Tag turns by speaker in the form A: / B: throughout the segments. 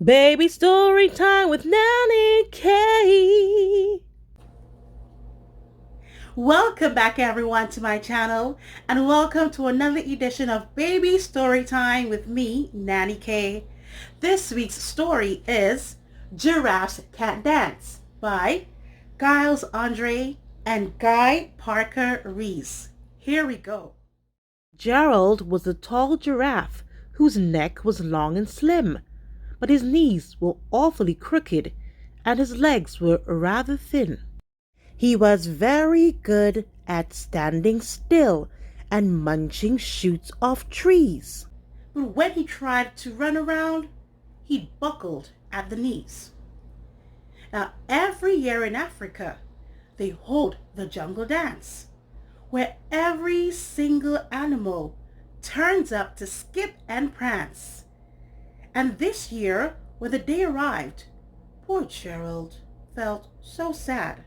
A: Baby story time with Nanny K.
B: Welcome back everyone to my channel and welcome to another edition of Baby Story Time with me, Nanny K. This week's story is Giraffes Can't Dance by Giles and Guy Parker Rees. Here we go.
A: Gerald was a tall giraffe whose neck was long and slim, but his knees were awfully crooked and his legs were rather thin. He was very good at standing still and munching shoots off trees.
B: But when he tried to run around, he buckled at the knees. Now every year in Africa, they hold the jungle dance, where every single animal turns up to skip and prance. And this year, when the day arrived, poor Gerald felt so sad.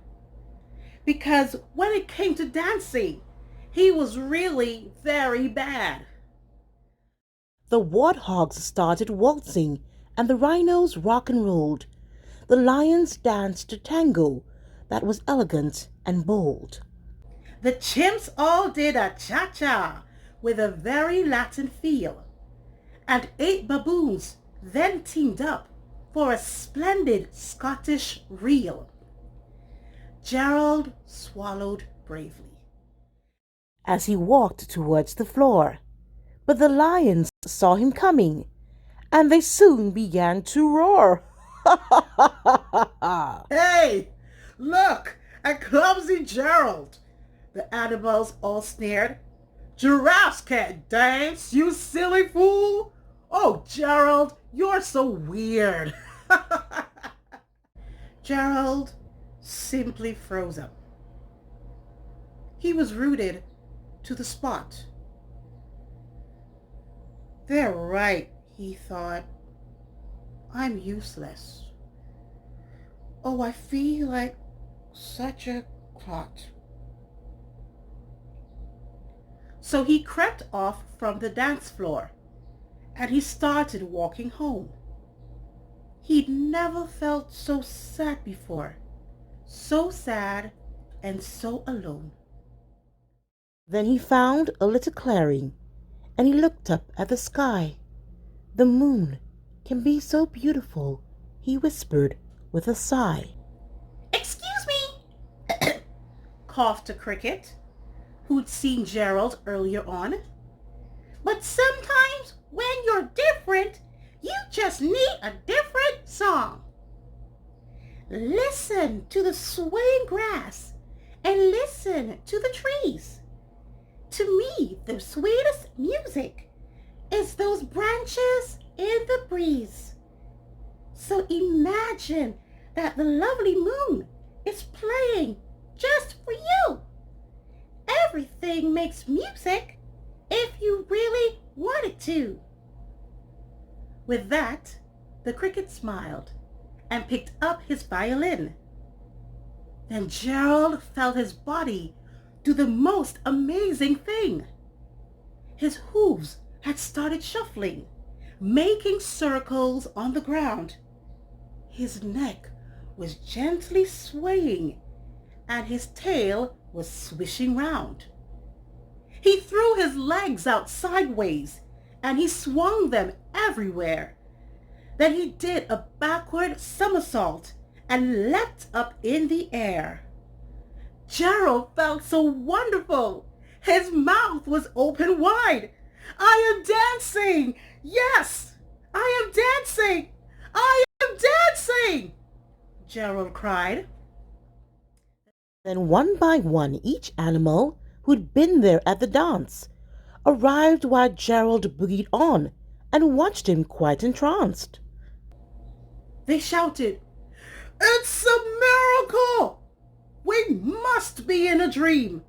B: Because when it came to dancing, he was really very bad.
A: The warthogs started waltzing and the rhinos rock and rolled. The lions danced a tango that was elegant and bold.
B: The chimps all did a cha-cha with a very Latin feel. And 8 baboons then teamed up for a splendid Scottish reel. Gerald swallowed bravely
A: as he walked towards the floor. But the lions saw him coming, and they soon began to roar.
B: Hey, look at clumsy Gerald! The animals all sneered. Giraffes can't dance, you silly fool! Oh, Gerald, you're so weird. Gerald simply froze up. He was rooted to the spot. They're right, he thought. I'm useless. Oh, I feel like such a clot. So he crept off from the dance floor and he started walking home. He'd never felt so sad before. So sad and so alone.
A: Then he found a little clearing, and he looked up at the sky. The moon can be so beautiful, he whispered with a sigh.
B: Excuse me, coughed a cricket, who'd seen Gerald earlier on. But sometimes when you're different, you just need a different song. Listen to the swaying grass and listen to the trees. To me, the sweetest music is those branches in the breeze. So imagine that the lovely moon is playing just for you. Everything makes music if you really want it to. With that, the cricket smiled and picked up his violin. Then Gerald felt his body do the most amazing thing. His hooves had started shuffling, making circles on the ground. His neck was gently swaying, and his tail was swishing round. He threw his legs out sideways, and he swung them everywhere. Then he did a backward somersault and leapt up in the air. Gerald felt so wonderful. His mouth was open wide. I am dancing! Yes! I am dancing! I am dancing! Gerald cried.
A: Then one by one each animal who'd been there at the dance arrived while Gerald boogied on and watched him quite entranced.
B: They shouted, "It's a miracle! We must be in a dream!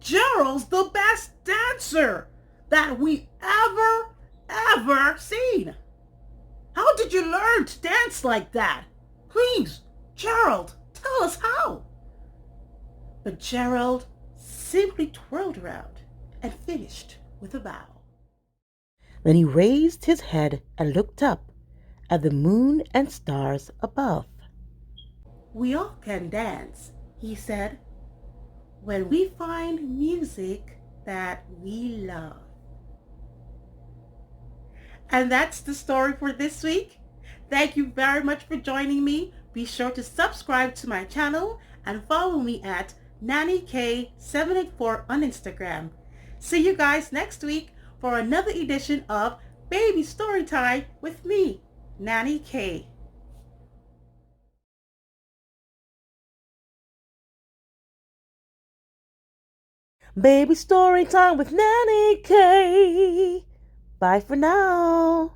B: Gerald's the best dancer that we ever seen! How did you learn to dance like that? Please, Gerald, tell us how!" But Gerald simply twirled around and finished with a bow.
A: Then he raised his head and looked up, at the moon and stars above.
B: We all can dance, he said, when we find music that we love. And that's the story for this week. Thank you very much for joining me. Be sure to subscribe to my channel and follow me at NannyK784 on Instagram. See you guys next week for another edition of Baby Storytime with me, Nanny K.
A: Baby story time with Nanny K. Bye for now.